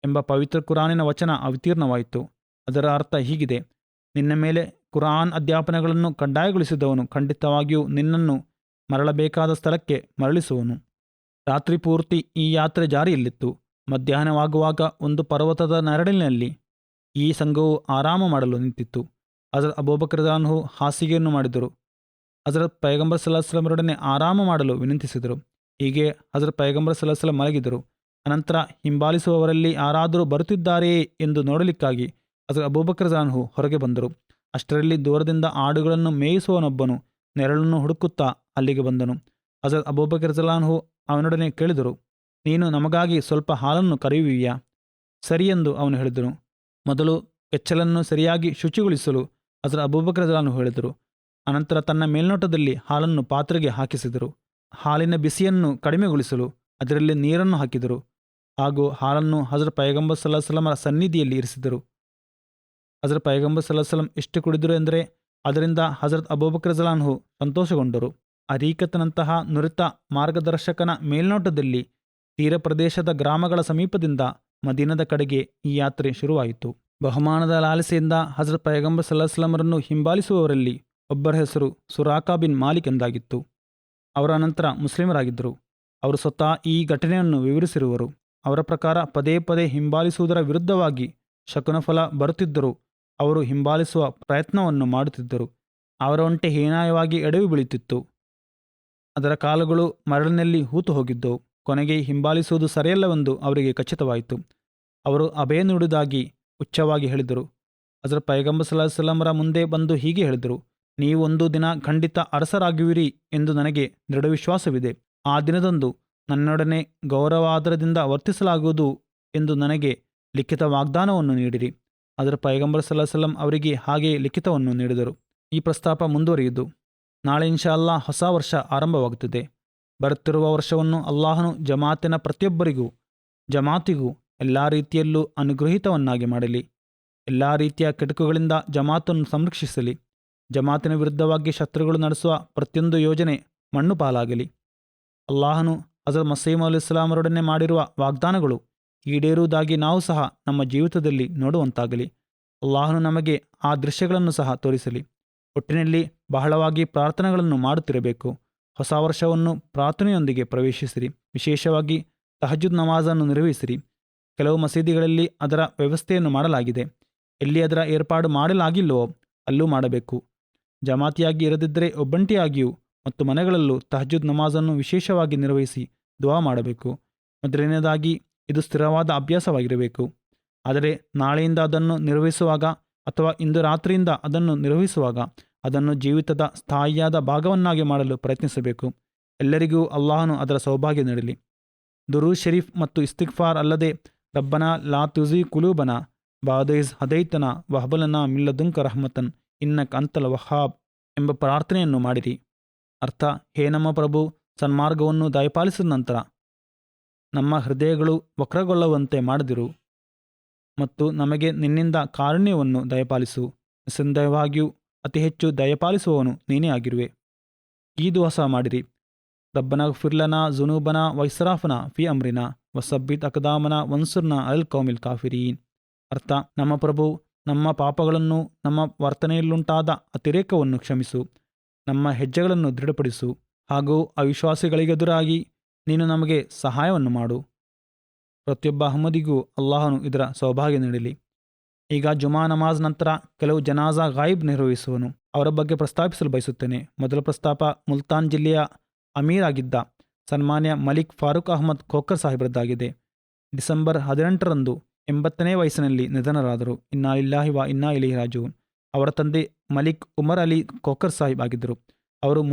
ಎಂಬ ಪವಿತ್ರ ಕುರಾನಿನ ವಚನ ಅವತೀರ್ಣವಾಯಿತು. ಅದರ ಅರ್ಥ ಹೀಗಿದೆ, ನಿನ್ನ ಮೇಲೆ ಕುರಾನ್ ಅಧ್ಯಾಪನಗಳನ್ನು ಕಡ್ಡಾಯಗೊಳಿಸಿದವನು ಖಂಡಿತವಾಗಿಯೂ ನಿನ್ನನ್ನು ಮರಳಬೇಕಾದ ಸ್ಥಳಕ್ಕೆ ಮರಳಿಸುವನು. ರಾತ್ರಿ ಪೂರ್ತಿ ಈ ಯಾತ್ರೆ ಜಾರಿಯಲ್ಲಿತ್ತು. ಮಧ್ಯಾಹ್ನವಾಗುವಾಗ ಒಂದು ಪರ್ವತದ ನೆರಳಿನಲ್ಲಿ ಈ ಸಂಘವು ಆರಾಮ ಮಾಡಲು ನಿಂತಿತ್ತು. ಹಜರತ್ ಅಬೂಬಕರ್ ರಲಿಯಲ್ಲಾಹು ಹಾಸಿಗೆಯನ್ನು ಮಾಡಿದರು. ಹಜರತ್ ಪೈಗಂಬರ್ ಸಲ್ಲಲ್ಲಾಹು ಅಲೈಹಿ ವಸಲ್ಲಂರೊಡನೆ ಆರಾಮ ಮಾಡಲು ವಿನಂತಿಸಿದರು. ಹೀಗೆ ಹಜರತ್ ಪೈಗಂಬರ್ ಸಲ್ಲಲ್ಲಾಹು ಅಲೈಹಿ ವಸಲ್ಲಂ ಮಲಗಿದರು. ಅನಂತರ ಹಿಂಬಾಲಿಸುವವರಲ್ಲಿ ಯಾರಾದರೂ ಬರುತ್ತಿದ್ದಾರೆಯೇ ಎಂದು ನೋಡಲಿಕ್ಕಾಗಿ ಹಜರತ್ ಅಬೂಬಕರ್ ರಲಿಯಲ್ಲಾಹು ಹೊರಗೆ ಬಂದರು. ಅಷ್ಟರಲ್ಲಿ ದೂರದಿಂದ ಆಡುಗಳನ್ನು ಮೇಯಿಸುವವನೊಬ್ಬನು ನೆರಳನ್ನು ಹುಡುಕುತ್ತಾ ಅಲ್ಲಿಗೆ ಬಂದನು. ಹಜರತ್ ಅಬೂಬಕರ್ ರಲಿಯಲ್ಲಾಹು ಅವನೊಡನೆ ಕೇಳಿದರು, ನೀನು ನಮಗಾಗಿ ಸ್ವಲ್ಪ ಹಾಲನ್ನು ಕರೆಯುವಿಯಾ? ಸರಿ ಎಂದು ಅವನು ಹೇಳಿದನು. ಮೊದಲು ಕೆಚ್ಚಲನ್ನು ಸರಿಯಾಗಿ ಶುಚಿಗೊಳಿಸಲು ಹಜರತ್ ಅಬೂಬಕರ್ ರಲಿಯಲ್ಲಾಹು ಹೇಳಿದರು. ಅನಂತರ ತನ್ನ ಮೇಲ್ನೋಟದಲ್ಲಿ ಹಾಲನ್ನು ಪಾತ್ರೆಗೆ ಹಾಕಿಸಿದರು. ಹಾಲಿನ ಬಿಸಿಯನ್ನು ಕಡಿಮೆಗೊಳಿಸಲು ಅದರಲ್ಲಿ ನೀರನ್ನು ಹಾಕಿದರು ಹಾಗೂ ಹಾಲನ್ನು ಹಜರತ್ ಪೈಗಂಬರ್ ಸಲ್ಲಲ್ಲಾಹು ಅಲೈಹಿ ವಸಲ್ಲಮರ ಸನ್ನಿಧಿಯಲ್ಲಿ ಇರಿಸಿದರು. ಹಜರತ್ ಪೈಗಂಬರ್ ಸಲ್ಲಲ್ಲಾಹು ಅಲೈಹಿ ವಸಲ್ಲಂ ಎಷ್ಟು ಕುಡಿದರು ಎಂದರೆ ಅದರಿಂದ ಹಜರತ್ ಅಬೂಬಕರ್ ರಲಿಯಲ್ಲಾಹು ಸಂತೋಷಗೊಂಡರು. ಅರೀಕತ್ನಂತಹ ನುರಿತ ಮಾರ್ಗದರ್ಶಕನ ಮೇಲ್ನೋಟದಲ್ಲಿ ತೀರ ಪ್ರದೇಶದ ಗ್ರಾಮಗಳ ಸಮೀಪದಿಂದ ಮದೀನದ ಕಡೆಗೆ ಈ ಯಾತ್ರೆ ಶುರುವಾಯಿತು. ಬಹುಮಾನದ ಲಾಲಸೆಯಿಂದ ಹಜರತ್ ಪೈಗಂಬರ್ ಸಲ್ಲಲ್ಲಾಹು ಅಲೈಹಿ ವಸಲ್ಲಮರನ್ನು ಹಿಂಬಾಲಿಸುವವರಲ್ಲಿ ಒಬ್ಬರ ಹೆಸರು ಸುರಾಕಾ ಬಿನ್ ಮಾಲಿಕ್ ಎಂದಾಗಿತ್ತು. ಅವರ ಅನಂತರ ಮುಸ್ಲಿಮರಾಗಿದ್ದರು. ಅವರು ಸ್ವತಃ ಈ ಘಟನೆಯನ್ನು ವಿವರಿಸಿರುವರು. ಅವರ ಪ್ರಕಾರ ಪದೇ ಪದೇ ಹಿಂಬಾಲಿಸುವುದರ ವಿರುದ್ಧವಾಗಿ ಶಕುನಫಲ ಬರುತ್ತಿದ್ದರೂ ಅವರು ಹಿಂಬಾಲಿಸುವ ಪ್ರಯತ್ನವನ್ನು ಮಾಡುತ್ತಿದ್ದರು. ಅವರ ಒಂಟೆ ಹೀನಾಯವಾಗಿ ಎಡವಿ ಬೀಳುತ್ತಿತ್ತು. ಅದರ ಕಾಲುಗಳು ಮರಳಿನಲ್ಲಿ ಹೂತು ಹೋಗಿದ್ದವು. ಕೊನೆಗೆ ಹಿಂಬಾಲಿಸುವುದು ಸರಿಯಲ್ಲವೆಂದು ಅವರಿಗೆ ಖಚಿತವಾಯಿತು. ಅವರು ಅಭಯ ನೀಡುವುದಾಗಿ ಉಚ್ಚವಾಗಿ ಹೇಳಿದರು. ಹಜರತ್ ಪೈಗಂಬರ್ ಸಲ್ಲಲ್ಲಾಹು ಅಲೈಹಿ ವಸಲ್ಲಮರ ಮುಂದೆ ಬಂದು ಹೀಗೆ ಹೇಳಿದರು, ನೀವು ಒಂದು ದಿನ ಖಂಡಿತ ಅರಸರಾಗುವಿರಿ ಎಂದು ನನಗೆ ದೃಢವಿಶ್ವಾಸವಿದೆ. ಆ ದಿನದಂದು ನನ್ನೊಡನೆ ಗೌರವಾದರದಿಂದ ವರ್ತಿಸಲಾಗುವುದು ಎಂದು ನನಗೆ ಲಿಖಿತ ವಾಗ್ದಾನವನ್ನು ನೀಡಿರಿ. ಹಜರತ್ ಪೈಗಂಬರ್ ಸಲ್ಲಲ್ಲಾಹು ಅಲೈಹಿ ವಸಲ್ಲಂ ಅವರಿಗೆ ಹಾಗೆಯೇ ಲಿಖಿತವನ್ನು ನೀಡಿದರು. ಈ ಪ್ರಸ್ತಾಪ ಮುಂದುವರಿಯಿತು. ನಾಳೆ ಇನ್ಶಾ ಅಲ್ಲಾಹ್ ಹೊಸ ವರ್ಷ ಆರಂಭವಾಗುತ್ತಿದೆ. ಬರುತ್ತಿರುವ ವರ್ಷವನ್ನು ಅಲ್ಲಾಹನು ಜಮಾತಿನ ಪ್ರತಿಯೊಬ್ಬರಿಗೂ ಜಮಾತಿಗೂ ಎಲ್ಲ ರೀತಿಯಲ್ಲೂ ಅನುಗ್ರಹಿತವನ್ನಾಗಿ ಮಾಡಲಿ. ಎಲ್ಲ ರೀತಿಯ ಕೆಡುಕುಗಳಿಂದ ಜಮಾತನ್ನು ಸಂರಕ್ಷಿಸಲಿ. ಜಮಾತಿನ ವಿರುದ್ಧವಾಗಿ ಶತ್ರುಗಳು ನಡೆಸುವ ಪ್ರತಿಯೊಂದು ಯೋಜನೆ ಮಣ್ಣು ಪಾಲಾಗಲಿ. ಅಲ್ಲಾಹನು ಹಜರತ್ ಮಸೀಹ್ ಮೌஊದ್ ಇಸ್ಲಾಮರೊಡನೆ ಮಾಡಿರುವ ವಾಗ್ದಾನಗಳು ಈಡೇರುವುದಾಗಿ ನಾವು ಸಹ ನಮ್ಮ ಜೀವಿತದಲ್ಲಿ ನೋಡುವಂತಾಗಲಿ. ಅಲ್ಲಾಹನು ನಮಗೆ ಆ ದೃಶ್ಯಗಳನ್ನು ಸಹ ತೋರಿಸಲಿ. ಒಟ್ಟಿನಲ್ಲಿ ಬಹಳವಾಗಿ ಪ್ರಾರ್ಥನೆಗಳನ್ನು ಮಾಡುತ್ತಿರಬೇಕು. ಹೊಸ ವರ್ಷವನ್ನು ಪ್ರಾರ್ಥನೆಯೊಂದಿಗೆ ಪ್ರವೇಶಿಸಿರಿ. ವಿಶೇಷವಾಗಿ ತಹಜ್ಜುದ್ ನಮಾಜನ್ನು ನಿರ್ವಹಿಸಿರಿ. ಕೆಲವು ಮಸೀದಿಗಳಲ್ಲಿ ಅದರ ವ್ಯವಸ್ಥೆಯನ್ನು ಮಾಡಲಾಗಿದೆ. ಎಲ್ಲಿ ಅದರ ಏರ್ಪಾಡು ಮಾಡಲಾಗಿಲ್ಲವೋ ಅಲ್ಲೂ ಮಾಡಬೇಕು. ಜಮಾತಿಯಾಗಿ ಇರದಿದ್ದರೆ ಒಬ್ಬಂಟಿಯಾಗಿಯೂ ಮತ್ತು ಮನೆಗಳಲ್ಲೂ ತಹಜ್ಜುದ್ ನಮಾಜನ್ನು ವಿಶೇಷವಾಗಿ ನಿರ್ವಹಿಸಿ ದುವಾ ಮಾಡಬೇಕು. ಮೊದಲನೆಯದಾಗಿ ಇದು ಸ್ಥಿರವಾದ ಅಭ್ಯಾಸವಾಗಿರಬೇಕು. ಆದರೆ ನಾಳೆಯಿಂದ ಅದನ್ನು ನಿರ್ವಹಿಸುವಾಗ ಅಥವಾ ಇಂದು ರಾತ್ರಿಯಿಂದ ಅದನ್ನು ನಿರ್ವಹಿಸುವಾಗ ಅದನ್ನು ಜೀವಿತದ ಸ್ಥಾಯಿಯಾದ ಭಾಗವನ್ನಾಗಿ ಮಾಡಲು ಪ್ರಯತ್ನಿಸಬೇಕು. ಎಲ್ಲರಿಗೂ ಅಲ್ಲಾಹನು ಅದರ ಸೌಭಾಗ್ಯ ನೀಡಲಿ. ದುರೂದ್ ಶರೀಫ್ ಮತ್ತು ಇಸ್ತಿಗ್ಫಾರ್ ಅಲ್ಲದೆ ರಬ್ಬನಾ ಲಾ ತುಜಿ ಕುಲೂಬನಾ ಬಾದ ಇಜ್ ಹದೈತನಾ ವಹಬಲನಾ ಮಿಲ್ಲದುಂಕ ರಹಮತನ್ ಇನ್ನಕ್ ಅಂತಲ್ ವಹಾಬ್ ಎಂಬ ಪ್ರಾರ್ಥನೆಯನ್ನು ಮಾಡಿರಿ. ಅರ್ಥ: ಹೇ ನಮ್ಮ ಪ್ರಭು, ಸನ್ಮಾರ್ಗವನ್ನು ದಯಪಾಲಿಸಿದ ನಂತರ ನಮ್ಮ ಹೃದಯಗಳು ವಕ್ರಗೊಳ್ಳುವಂತೆ ಮಾಡದಿರು ಮತ್ತು ನಮಗೆ ನಿನ್ನಿಂದ ಕಾರುಣ್ಯವನ್ನು ದಯಪಾಲಿಸು. ನಿಸ್ಸಂದೇಹವಾಗಿಯೂ ಅತಿ ಹೆಚ್ಚು ದಯಪಾಲಿಸುವವನು ನೀನೇ ಆಗಿರುವೆ. ಈ ದುವಾ ಸಹ ಮಾಡಿರಿ. ರಬ್ಬನಾ ಫಿರ್ಲನಾ ಜುನೂಬನಾ ವೈಸ್ರಾಫನಾ ಫಿ ಅಮ್ರಿನಾ ವಸಬ್ಬಿತ್ ಅಕದಾಮನಾ ವನ್ಸುರ್ನಾ ಅಲ್ ಕೌಮಿಲ್ ಕಾಫಿರೀನ್. ಅರ್ಥ: ನಮ್ಮ ಪ್ರಭು, ನಮ್ಮ ಪಾಪಗಳನ್ನು, ನಮ್ಮ ವರ್ತನೆಯಲ್ಲುಂಟಾದ ಅತಿರೇಕವನ್ನು ಕ್ಷಮಿಸು, ನಮ್ಮ ಹೆಜ್ಜೆಗಳನ್ನು ದೃಢಪಡಿಸು ಹಾಗೂ ಅವಿಶ್ವಾಸಿಗಳಿಗೆದುರಾಗಿ ನೀನು ನಮಗೆ ಸಹಾಯವನ್ನು ಮಾಡು. ಪ್ರತಿಯೊಬ್ಬ ಅಹಮದಿಗೂ ಅಲ್ಲಾಹನು ಇದರ ಸೌಭಾಗ್ಯ ನೀಡಲಿ. ಈಗ ಜುಮಾ ನಮಾಜ್ ನಂತರ ಕೆಲವು ಜನಾಜಾ ಗಾಯಿಬ್ ನಿರ್ವಹಿಸುವನು. ಅವರ ಬಗ್ಗೆ ಪ್ರಸ್ತಾಪಿಸಲು ಬಯಸುತ್ತೇನೆ. ಮೊದಲ ಪ್ರಸ್ತಾಪ ಮುಲ್ತಾನ್ ಜಿಲ್ಲೆಯ ಅಮೀರ್ ಆಗಿದ್ದ ಸನ್ಮಾನ್ಯ ಮಲಿಕ್ ಫಾರೂಕ್ ಅಹಮದ್ ಖೋಖರ್ ಸಾಹಿಬ್ರದ್ದಾಗಿದೆ. ಡಿಸೆಂಬರ್ 18ರಂದು 80ನೇ ವಯಸ್ಸಿನಲ್ಲಿ ನಿಧನರಾದರು. ಇನ್ನಾ ಲಿಲ್ಲಾಹಿ ವ ಇನ್ನಾ ಇಲೈಹಿ ರಾಜಿಊನ್. ಅವರ ತಂದೆ ಮಲಿಕ್ ಉಮರ್ ಅಲಿ ಖೋಖರ್ ಸಾಹಿಬ್ ಆಗಿದ್ದರು.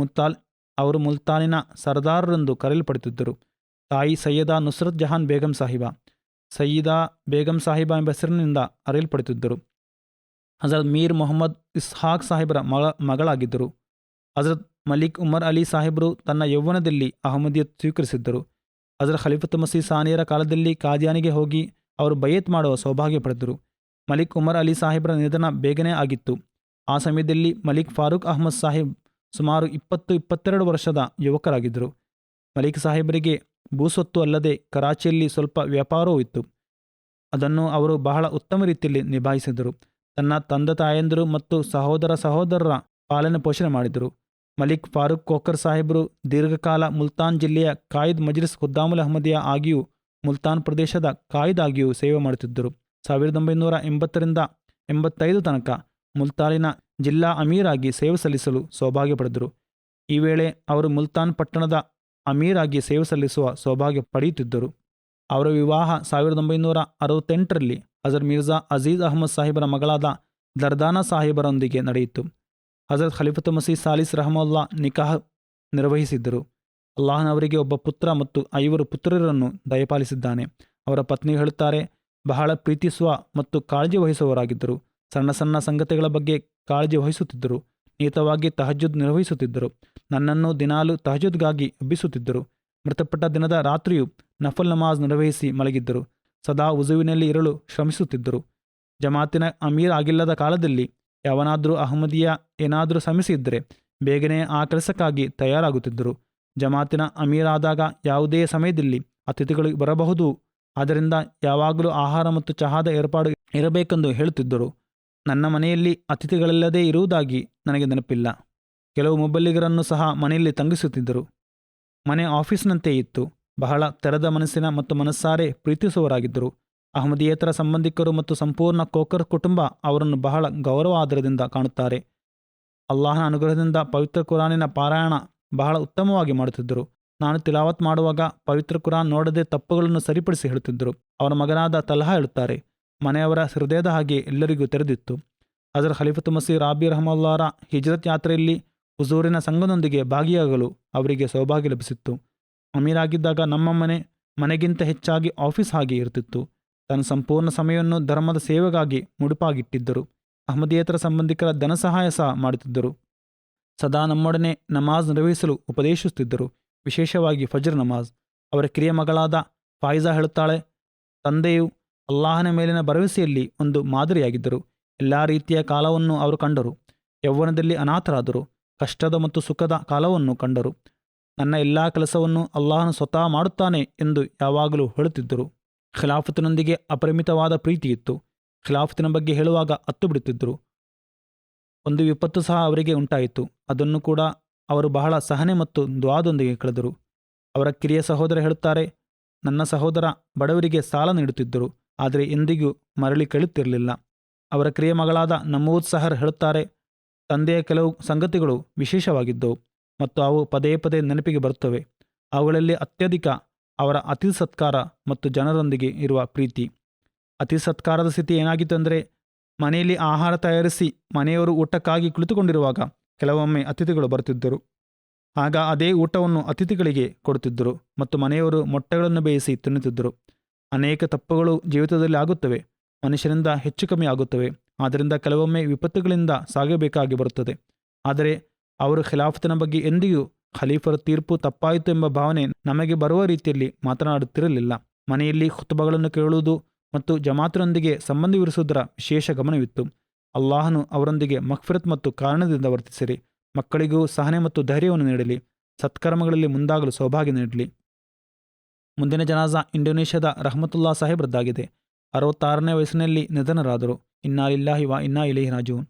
ಅವರು ಮುಲ್ತಾನಿನ ಸರ್ದಾರರೆಂದು ಕರೆಯಲ್ಪಡುತ್ತಿದ್ದರು. ತಾಯಿ ಸಯ್ಯದಾ ನುಸ್ರತ್ ಜಹಾನ್ ಬೇಗಂ ಸಾಹಿಬಾ, ಸಯ್ಯಿದಾ ಬೇಗಂ ಸಾಹಿಬಾ ಎಂಬ ಹೆಸರಿನಿಂದ ಅರಿಯಲ್ಪಡುತ್ತಿದ್ದರು. ಹಜರತ್ ಮೀರ್ ಮೊಹಮ್ಮದ್ ಇಸ್ಹಾಕ್ ಸಾಹಿಬರ ಮಗಳಾಗಿದ್ದರು. ಹಜರತ್ ಮಲಿಕ್ ಉಮರ್ ಅಲಿ ಸಾಹಿಬರು ತನ್ನ ಯೌವನದಲ್ಲಿ ಅಹಮದಿಯತ್ ಸ್ವೀಕರಿಸಿದ್ದರು. ಹಜರತ್ ಖಲೀಫತ್ ಮಸೀಹ್ ಸಾನಿಯರ ಕಾಲದಲ್ಲಿ ಕಾದಿಯಾನಿಗೆ ಹೋಗಿ ಅವರು ಬಯತ್ ಮಾಡುವ ಸೌಭಾಗ್ಯ ಪಡೆದರು. ಮಲಿಕ್ ಉಮರ್ ಅಲಿ ಸಾಹಿಬರ ನಿಧನ ಬೇಗನೆ ಆಗಿತ್ತು. ಆ ಸಮಯದಲ್ಲಿ ಮಲಿಕ್ ಫಾರೂಕ್ ಅಹಮದ್ ಸಾಹಿಬ್ ಸುಮಾರು 20-22 ವರ್ಷದ ಯುವಕರಾಗಿದ್ದರು. ಮಲಿಕ್ ಸಾಹಿಬರಿಗೆ ಭೂಸ್ವತ್ತು ಅಲ್ಲದೆ ಕರಾಚಿಯಲ್ಲಿ ಸ್ವಲ್ಪ ವ್ಯಾಪಾರವೂ ಇತ್ತು. ಅದನ್ನು ಅವರು ಬಹಳ ಉತ್ತಮ ರೀತಿಯಲ್ಲಿ ನಿಭಾಯಿಸಿದರು. ತನ್ನ ತಂದೆ ತಾಯಂದಿರು ಮತ್ತು ಸಹೋದರರ ಪಾಲನೆ ಪೋಷಣೆ ಮಾಡಿದರು. ಮಲಿಕ್ ಫಾರೂಕ್ ಖೋಖರ್ ಸಾಹಿಬರು ದೀರ್ಘಕಾಲ ಮುಲ್ತಾನ್ ಜಿಲ್ಲೆಯ ಕಾಯಿದ್ ಮಜ್ಲಿಸ್ ಖುದ್ದಾಮುಲ್ ಅಹಮದಿಯಾ ಆಗಿಯೂ ಮುಲ್ತಾನ್ ಪ್ರದೇಶದ ಕಾಯಿದ್ ಆಗಿಯೂ ಸೇವೆ ಮಾಡುತ್ತಿದ್ದರು. 1980ರಿಂದ 85 ತನಕ ಮುಲ್ತಾನಿನ ಜಿಲ್ಲಾ ಅಮೀರ್ ಆಗಿ ಸೇವೆ ಸಲ್ಲಿಸಲು ಸೌಭಾಗ್ಯ ಪಡೆದರು. ಈ ವೇಳೆ ಅವರು ಮುಲ್ತಾನ್ ಪಟ್ಟಣದ ಅಮೀರ್ ಆಗಿ ಸೇವೆ ಸಲ್ಲಿಸುವ ಸೌಭಾಗ್ಯ ಪಡೆಯುತ್ತಿದ್ದರು. ಅವರ ವಿವಾಹ 1968ರಲ್ಲಿ ಹಜರತ್ ಮಿರ್ಜಾ ಅಜೀಜ್ ಅಹಮದ್ ಸಾಹಿಬರ ಮಗಳಾದ ದರ್ದಾನಾ ಸಾಹಿಬರೊಂದಿಗೆ ನಡೆಯಿತು. ಹಜರತ್ ಖಲೀಫತ್ ಮಸೀಹ್ ಸಾಲಿಸ್ ರಹಮುಲ್ಲಾ ನಿಕಾಹ್ ನಿರ್ವಹಿಸಿದ್ದರು. ಅಲ್ಲಾಹನವರಿಗೆ ಒಬ್ಬ ಪುತ್ರ ಮತ್ತು 5 ಪುತ್ರರನ್ನು ದಯಪಾಲಿಸಿದ್ದಾನೆ. ಅವರ ಪತ್ನಿ ಹೇಳುತ್ತಾರೆ, ಬಹಳ ಪ್ರೀತಿಸುವ ಮತ್ತು ಕಾಳಜಿ ವಹಿಸುವವರಾಗಿದ್ದರು. ಸಣ್ಣ ಸಣ್ಣ ಸಂಗತಿಗಳ ಬಗ್ಗೆ ಕಾಳಜಿ ವಹಿಸುತ್ತಿದ್ದರು. ನಿಯತವಾಗಿ ತಹಜ್ಜುದ್ ನಿರ್ವಹಿಸುತ್ತಿದ್ದರು. ನನ್ನನ್ನು ದಿನಾಲು ತಹಜ್ಜುದ್ಗಾಗಿ ಎಬ್ಬಿಸುತ್ತಿದ್ದರು. ಮೃತಪಟ್ಟ ದಿನದ ರಾತ್ರಿಯೂ ನಫಲ್ ನಮಾಜ್ ನಿರ್ವಹಿಸಿ ಮಲಗಿದ್ದರು. ಸದಾ ಉಜುವಿನಲ್ಲಿ ಇರಲು ಶ್ರಮಿಸುತ್ತಿದ್ದರು. ಜಮಾತಿನ ಅಮೀರ್ ಆಗಿಲ್ಲದ ಕಾಲದಲ್ಲಿ ಯಾವನಾದರೂ ಅಹಮದಿಯ ಏನಾದರೂ ಸಮಸ್ಯೆ ಇದ್ದರೆ ಬೇಗನೆ ಆ ಕೆಲಸಕ್ಕಾಗಿ ತಯಾರಾಗುತ್ತಿದ್ದರು. ಜಮಾತಿನ ಅಮೀರಾದಾಗ ಯಾವುದೇ ಸಮಯದಲ್ಲಿ ಅತಿಥಿಗಳು ಬರಬಹುದು, ಆದ್ದರಿಂದ ಯಾವಾಗಲೂ ಆಹಾರ ಮತ್ತು ಚಹಾದ ಏರ್ಪಾಡು ಇರಬೇಕೆಂದು ಹೇಳುತ್ತಿದ್ದರು. ನನ್ನ ಮನೆಯಲ್ಲಿ ಅತಿಥಿಗಳಿಲ್ಲದೇ ಇರುವುದಾಗಿ ನನಗೆ ನೆನಪಿಲ್ಲ. ಕೆಲವು ಮೊಬಲ್ಲಿಗರನ್ನು ಸಹ ಮನೆಯಲ್ಲಿ ತಂಗಿಸುತ್ತಿದ್ದರು. ಮನೆ ಆಫೀಸ್ನಂತೆ ಇತ್ತು. ಬಹಳ ತೆರೆದ ಮನಸ್ಸಿನ ಮತ್ತು ಮನಸ್ಸಾರೆ ಪ್ರೀತಿಸುವವರಾಗಿದ್ದರು. ಅಹಮದಿಯೇತರ ಸಂಬಂಧಿಕರು ಮತ್ತು ಸಂಪೂರ್ಣ ಕೋಕರ್ ಕುಟುಂಬ ಅವರನ್ನು ಬಹಳ ಗೌರವಾದರದಿಂದ ಕಾಣುತ್ತಾರೆ. ಅಲ್ಲಾಹನ ಅನುಗ್ರಹದಿಂದ ಪವಿತ್ರ ಕುರಾನಿನ ಪಾರಾಯಣ ಬಹಳ ಉತ್ತಮವಾಗಿ ಮಾಡುತ್ತಿದ್ದರು. ನಾನು ತಿಲಾವತ್ ಮಾಡುವಾಗ ಪವಿತ್ರ ಕುರಾನ್ ನೋಡದೆ ತಪ್ಪುಗಳನ್ನು ಸರಿಪಡಿಸಿ ಹೇಳುತ್ತಿದ್ದರು. ಅವರ ಮಗನಾದ ತಲ್ಹಾ ಹೇಳುತ್ತಾರೆ, ಮನೆಯವರ ಹೃದಯದ ಹಾಗೆ ಎಲ್ಲರಿಗೂ ತೆರೆದಿತ್ತು. ಹಜರ್ ಖಲೀಫತ್ ಮಸೀಹ್ ರಾಬಿ ರಹಮುಲ್ಲಾರ ಹಿಜ್ರತ್ ಯಾತ್ರೆಯಲ್ಲಿ ಹುಜೂರಿನ ಸಂಘದೊಂದಿಗೆ ಭಾಗಿಯಾಗಲು ಅವರಿಗೆ ಸೌಭಾಗ್ಯ ಲಭಿಸಿತ್ತು. ಅಮೀರಾಗಿದ್ದಾಗ ನಮ್ಮ ಮನೆಗಿಂತ ಹೆಚ್ಚಾಗಿ ಆಫೀಸ್ ಹಾಗೆ ಇರುತ್ತಿತ್ತು. ತನ್ನ ಸಂಪೂರ್ಣ ಸಮಯವನ್ನು ಧರ್ಮದ ಸೇವೆಗಾಗಿ ಮುಡುಪಾಗಿಟ್ಟಿದ್ದರು. ಅಹಮದಿಯೇತರ ಸಂಬಂಧಿಕರ ಧನ ಸಹಾಯ ಸಹ ಮಾಡುತ್ತಿದ್ದರು. ಸದಾ ನಮ್ಮೊಡನೆ ನಮಾಜ್ ನಿರ್ವಹಿಸಲು ಉಪದೇಶಿಸುತ್ತಿದ್ದರು, ವಿಶೇಷವಾಗಿ ಫಜ್ರ್ ನಮಾಜ್. ಅವರ ಕಿರಿಯ ಮಗಳಾದ ಫಾಯಿಜಾ ಹೇಳುತ್ತಾಳೆ, ತಂದೆಯು ಅಲ್ಲಾಹನ ಮೇಲಿನ ಭರವಸೆಯಲ್ಲಿ ಒಂದು ಮಾದರಿಯಾಗಿದ್ದರು. ಎಲ್ಲ ರೀತಿಯ ಕಾಲವನ್ನು ಅವರು ಕಂಡರು. ಯೌವನದಲ್ಲಿ ಅನಾಥರಾದರು. ಕಷ್ಟದ ಮತ್ತು ಸುಖದ ಕಾಲವನ್ನು ಕಂಡರು. ನನ್ನ ಎಲ್ಲ ಕೆಲಸವನ್ನು ಅಲ್ಲಾಹನು ಸ್ವತಃ ಮಾಡುತ್ತಾನೆ ಎಂದು ಯಾವಾಗಲೂ ಹೇಳುತ್ತಿದ್ದರು. ಖಿಲಾಫತಿನೊಂದಿಗೆ ಅಪರಿಮಿತವಾದ ಪ್ರೀತಿಯಿತ್ತು. ಖಿಲಾಫತಿನ ಬಗ್ಗೆ ಹೇಳುವಾಗ ಅತ್ತು ಬಿಡುತ್ತಿದ್ದರು. ಒಂದು ವಿಪತ್ತು ಸಹ ಅವರಿಗೆ ಉಂಟಾಯಿತು. ಅದನ್ನು ಕೂಡ ಅವರು ಬಹಳ ಸಹನೆ ಮತ್ತು ದ್ವಾದೊಂದಿಗೆ ಕಳೆದರು. ಅವರ ಕಿರಿಯ ಸಹೋದರ ಹೇಳುತ್ತಾರೆ, ನನ್ನ ಸಹೋದರ ಬಡವರಿಗೆ ಸಾಲ ನೀಡುತ್ತಿದ್ದರು, ಆದರೆ ಎಂದಿಗೂ ಮರಳಿ ಕೇಳುತ್ತಿರಲಿಲ್ಲ. ಅವರ ಕಿರಿಯ ಮಗಳಾದ ನಮೂದ್ ಸಹರ್ ಹೇಳುತ್ತಾರೆ, ತಂದೆಯ ಕೆಲವು ಸಂಗತಿಗಳು ವಿಶೇಷವಾಗಿದ್ದವು ಮತ್ತು ಅವು ಪದೇ ಪದೇ ನೆನಪಿಗೆ ಬರುತ್ತವೆ. ಅವುಗಳಲ್ಲಿ ಅತ್ಯಧಿಕ ಅವರ ಅತಿಥಿ ಸತ್ಕಾರ ಮತ್ತು ಜನರೊಂದಿಗೆ ಇರುವ ಪ್ರೀತಿ. ಅತಿಥಿ ಸತ್ಕಾರದ ಸ್ಥಿತಿ ಏನಾಗಿತ್ತು ಅಂದರೆ, ಮನೆಯಲ್ಲಿ ಆಹಾರ ತಯಾರಿಸಿ ಮನೆಯವರು ಊಟಕ್ಕಾಗಿ ಕುಳಿತುಕೊಂಡಿರುವಾಗ ಕೆಲವೊಮ್ಮೆ ಅತಿಥಿಗಳು ಬರುತ್ತಿದ್ದರು. ಆಗ ಅದೇ ಊಟವನ್ನು ಅತಿಥಿಗಳಿಗೆ ಕೊಡುತ್ತಿದ್ದರು ಮತ್ತು ಮನೆಯವರು ಮೊಟ್ಟೆಗಳನ್ನು ಬೇಯಿಸಿ ತಿನ್ನುತ್ತಿದ್ದರು. ಅನೇಕ ತಪ್ಪುಗಳು ಜೀವಿತದಲ್ಲಿ ಆಗುತ್ತವೆ. ಮನುಷ್ಯರಿಂದ ಹೆಚ್ಚು ಕಮ್ಮಿ ಆಗುತ್ತವೆ. ಆದ್ದರಿಂದ ಕೆಲವೊಮ್ಮೆ ವಿಪತ್ತುಗಳಿಂದ ಸಾಗಬೇಕಾಗಿ ಬರುತ್ತದೆ. ಆದರೆ ಅವರು ಖಿಲಾಫತಿನ ಬಗ್ಗೆ ಎಂದಿಗೂ ಖಲೀಫರ ತೀರ್ಪು ತಪ್ಪಾಯಿತು ಎಂಬ ಭಾವನೆ ನಮಗೆ ಬರುವ ರೀತಿಯಲ್ಲಿ ಮಾತನಾಡುತ್ತಿರಲಿಲ್ಲ. ಮನೆಯಲ್ಲಿ ಖುತ್ಬಗಳನ್ನು ಕೇಳುವುದು ಮತ್ತು ಜಮಾತಿನೊಂದಿಗೆ ಸಂಬಂಧವಿರಿಸುವುದರ ವಿಶೇಷ ಗಮನವಿತ್ತು. ಅಲ್ಲಾಹನು ಅವರೊಂದಿಗೆ ಮಗ್ಫಿರತ್ ಮತ್ತು ಕಾರಣದಿಂದ ವರ್ತಿಸಿರಿ. ಮಕ್ಕಳಿಗೂ ಸಹನೆ ಮತ್ತು ಧೈರ್ಯವನ್ನು ನೀಡಲಿ. ಸತ್ಕರ್ಮಗಳಲ್ಲಿ ಮುಂದಾಗಲು ಸೌಭಾಗ್ಯ ನೀಡಲಿ. ಮುಂದಿನ ಜನಾಜಾ ಇಂಡೋನೇಷ್ಯಾದ ರಹಮತುಲ್ಲಾ ಸಾಹೇಬ್ರದ್ದಾಗಿದೆ. 66ನೇ ವಯಸ್ಸಿನಲ್ಲಿ ನಿಧನರಾದರು. ಇನ್ನಾ ಲಿಲ್ಲಾಹಿ ವ ಇನ್ನಾ ಇಲೈಹಿ ರಾಜಿಊನ್.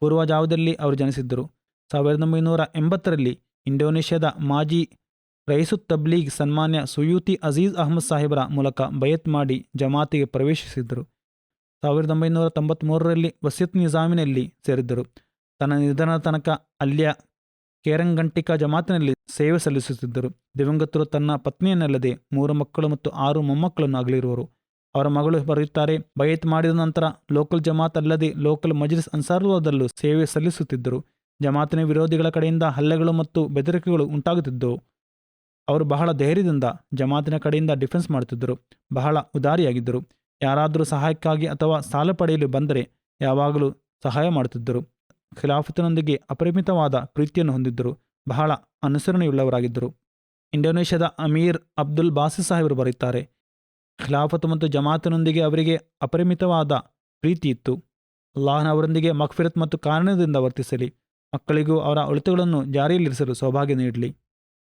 ಪೂರ್ವಜಾವದಲ್ಲಿ ಅವರು ಜನಿಸಿದ್ದರು. 1980ರಲ್ಲಿ ಇಂಡೋನೇಷ್ಯಾದ ಮಾಜಿ ರೈಸುತ್ ತಬ್ಲೀಗ್ ಸನ್ಮಾನ್ಯ ಸುಯೂತಿ ಅಜೀಜ್ ಅಹ್ಮದ್ ಸಾಹೇಬರ ಮೂಲಕ ಬಯತ್ ಮಾಡಿ ಜಮಾತಿಗೆ ಪ್ರವೇಶಿಸಿದ್ದರು. 1993ರಲ್ಲಿ ವಸಿಯತ್ ನಿಜಾಮಿನಲ್ಲಿ ಸೇರಿದ್ದರು. ತನ್ನ ನಿಧನದ ತನಕ ಅಲ್ಲಿಯ ಕೇರಂಗಂಟಿಕ ಜಮಾತಿನಲ್ಲಿ ಸೇವೆ ಸಲ್ಲಿಸುತ್ತಿದ್ದರು. ದಿವಂಗತರು ತನ್ನ ಪತ್ನಿಯನ್ನಲ್ಲದೆ 3 ಮಕ್ಕಳು ಮತ್ತು 6 ಮೊಮ್ಮಕ್ಕಳನ್ನು ಅಗಲಿರುವರು. ಅವರ ಮಗಳು ಬರೆಯುತ್ತಾರೆ, ಬಯತ್ ಮಾಡಿದ ನಂತರ ಲೋಕಲ್ ಜಮಾತ್ ಅಲ್ಲದೆ ಲೋಕಲ್ ಮಜ್ಲಿಸ್ ಅನ್ಸಾರುಲ್ಲಾದಲ್ಲೂ ಸೇವೆ ಸಲ್ಲಿಸುತ್ತಿದ್ದರು. ಜಮಾತಿನ ವಿರೋಧಿಗಳ ಕಡೆಯಿಂದ ಹಲ್ಲೆಗಳು ಮತ್ತು ಬೆದರಿಕೆಗಳು ಉಂಟಾಗುತ್ತಿದ್ದವು. ಅವರು ಬಹಳ ಧೈರ್ಯದಿಂದ ಜಮಾತಿನ ಕಡೆಯಿಂದ ಡಿಫೆನ್ಸ್ ಮಾಡುತ್ತಿದ್ದರು. ಬಹಳ ಉದಾರಿಯಾಗಿದ್ದರು. ಯಾರಾದರೂ ಸಹಾಯಕ್ಕಾಗಿ ಅಥವಾ ಸಾಲ ಪಡೆಯಲು ಬಂದರೆ ಯಾವಾಗಲೂ ಸಹಾಯ ಮಾಡುತ್ತಿದ್ದರು. ಖಿಲಾಫತಿನೊಂದಿಗೆ ಅಪರಿಮಿತವಾದ ಪ್ರೀತಿಯನ್ನು ಹೊಂದಿದ್ದರು. ಬಹಳ ಅನುಸರಣೆಯುಳ್ಳವರಾಗಿದ್ದರು. ಇಂಡೋನೇಷ್ಯಾದ ಅಮೀರ್ ಅಬ್ದುಲ್ ಬಾಸಿತ್ ಸಾಹೇಬರು ಬರೆಯುತ್ತಾರೆ, ಖಿಲಾಫತ್ ಮತ್ತು ಜಮಾತಿನೊಂದಿಗೆ ಅವರಿಗೆ ಅಪರಿಮಿತವಾದ ಪ್ರೀತಿ ಇತ್ತು. ಅಲ್ಲಾಹನ ಅವರೊಂದಿಗೆ ಮಗ್ಫಿರತ್ ಮತ್ತು ಕಾರಣದಿಂದ ವರ್ತಿಸಲಿ. ಮಕ್ಕಳಿಗೂ ಅವರ ಒಳಿತುಗಳನ್ನು ಜಾರಿಯಲ್ಲಿರಿಸಲು ಸೌಭಾಗ್ಯ ನೀಡಲಿ.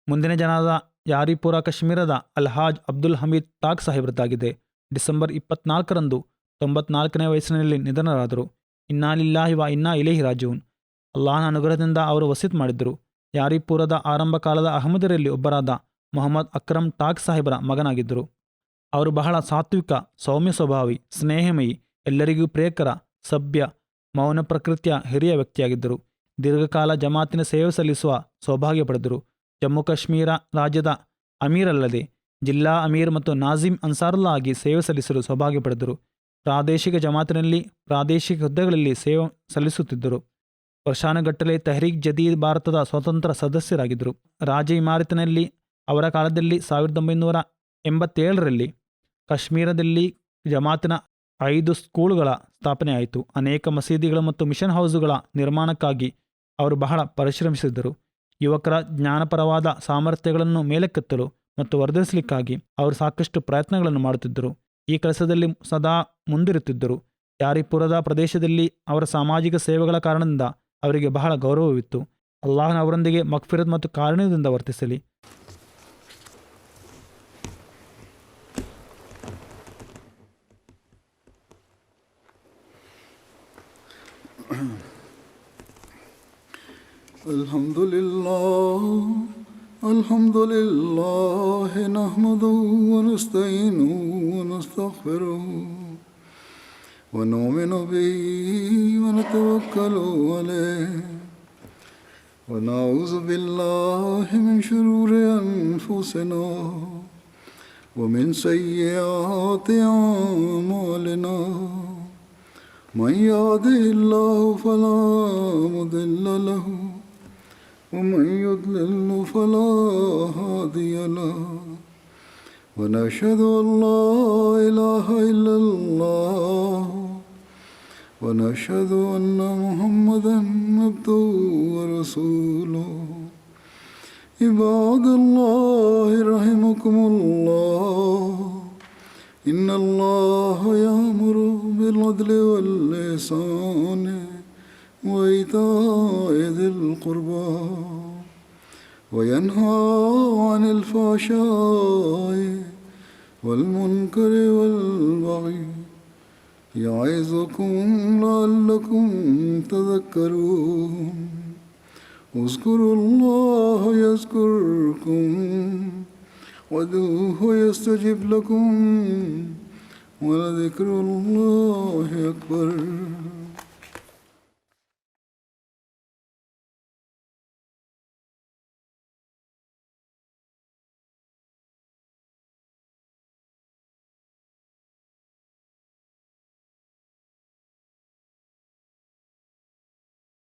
ಮುಂದಿನ ಜನಾದ ಯಾರಿಪುರ ಕಾಶ್ಮೀರದ ಅಲ್ಹಾಜ್ ಅಬ್ದುಲ್ ಹಮೀದ್ ತಾಕ್ ಸಾಹೇಬ್ರದ್ದಾಗಿದೆ. ಡಿಸೆಂಬರ್ 24ರಂದು 94ನೇ ವಯಸ್ಸಿನಲ್ಲಿ ನಿಧನರಾದರು. ಇನ್ನಾ ಲಿಲ್ಲಾಹಿ ವ ಇನ್ನಾ ಇಲೈಹಿ ರಾಜಿಊನ್. ಅಲ್ಲಾಹನ ಅನುಗ್ರಹದಿಂದ ಅವರು ವಸಿತ್ ಮಾಡಿದ್ದರು. ಯಾರಿಪುರದ ಆರಂಭ ಕಾಲದ ಅಹಮದರಲ್ಲಿ ಒಬ್ಬರಾದ ಮೊಹಮ್ಮದ್ ಅಕ್ರಮ್ ತಾಕ್ ಸಾಹೇಬರ ಮಗನಾಗಿದ್ದರು. ಅವರು ಬಹಳ ಸಾತ್ವಿಕ, ಸೌಮ್ಯ ಸ್ವಭಾವಿ, ಸ್ನೇಹಮಯಿ, ಎಲ್ಲರಿಗೂ ಪ್ರಿಯಕರ, ಸಭ್ಯ, ಮೌನ ಪ್ರಕೃತಿಯ ಹಿರಿಯ ವ್ಯಕ್ತಿಯಾಗಿದ್ದರು. ದೀರ್ಘಕಾಲ ಜಮಾತಿನ ಸೇವೆ ಸಲ್ಲಿಸುವ ಸೌಭಾಗ್ಯ ಪಡೆದರು. ಜಮ್ಮು ಕಾಶ್ಮೀರ ರಾಜ್ಯದ ಅಮೀರ್ ಅಲ್ಲದೆ ಜಿಲ್ಲಾ ಅಮೀರ್ ಮತ್ತು ನಾಜಿಮ್ ಅನ್ಸಾರುಲ್ಲಾ ಆಗಿ ಸೇವೆ ಸಲ್ಲಿಸಲು ಸೌಭಾಗ್ಯ ಪಡೆದರು. ಪ್ರಾದೇಶಿಕ ಜಮಾತಿನಲ್ಲಿ ಪ್ರಾದೇಶಿಕ ಹುದ್ದೆಗಳಲ್ಲಿ ಸೇವೆ ಸಲ್ಲಿಸುತ್ತಿದ್ದರು. ವರ್ಷಾನುಗಟ್ಟಲೆ ತೆಹ್ರೀಕ್ ಜದೀದ್ ಭಾರತದ ಸ್ವತಂತ್ರ ಸದಸ್ಯರಾಗಿದ್ದರು. ರಾಜ ಇಮಾರತಿನಲ್ಲಿ ಅವರ ಕಾಲದಲ್ಲಿ 1987ರಲ್ಲಿ ಕಾಶ್ಮೀರದಲ್ಲಿ ಜಮಾತಿನ 5 ಸ್ಕೂಲುಗಳ ಸ್ಥಾಪನೆ ಆಯಿತು. ಅನೇಕ ಮಸೀದಿಗಳು ಮತ್ತು ಮಿಷನ್ ಹೌಸುಗಳ ನಿರ್ಮಾಣಕ್ಕಾಗಿ ಅವರು ಬಹಳ ಪರಿಶ್ರಮಿಸಿದ್ದರು. ಯುವಕರ ಜ್ಞಾನಪರವಾದ ಸಾಮರ್ಥ್ಯಗಳನ್ನು ಮೇಲಕ್ಕೆತ್ತಲು ಮತ್ತು ವರ್ಧಿಸಲಿಕ್ಕಾಗಿ ಅವರು ಸಾಕಷ್ಟು ಪ್ರಯತ್ನಗಳನ್ನು ಮಾಡುತ್ತಿದ್ದರು. ಈ ಕೆಲಸದಲ್ಲಿ ಸದಾ ಮುಂದಿರುತ್ತಿದ್ದರು. ಯಾರಿಪುರದ ಪ್ರದೇಶದಲ್ಲಿ ಅವರ ಸಾಮಾಜಿಕ ಸೇವೆಗಳ ಕಾರಣದಿಂದ ಅವರಿಗೆ ಬಹಳ ಗೌರವವಿತ್ತು. ಅಲ್ಲಾಹನ ಅವರೊಂದಿಗೆ ಮಗ್ಫಿರತ್ ಮತ್ತು ಕಾರುಣ್ಯದಿಂದ ವರ್ತಿಸಲಿ. Alhamdulillah nahmaduhu wa nasta'inuhu wa nastaghfiruhu wa nu'minu bihi wa natawakkalu alayhi wa na'udhu billahi min shururi anfusina wa min sayyiati a'malina. Man yahdihillahu fala mudilla lahu ومن يضلل فلا هادي له ونشهد أن لا إله إلا الله ونشهد أن محمدا عبده ورسوله. عباد الله رحمكم الله إن الله يأمر بالعدل والإحسان وإيتاء ذي القربى وينهى عن الفحشاء والمنكر والبغي يعظكم لعلكم تذكرون. اذكروا الله يذكركم وادعوه يستجب لكم ولذكر الله أكبر.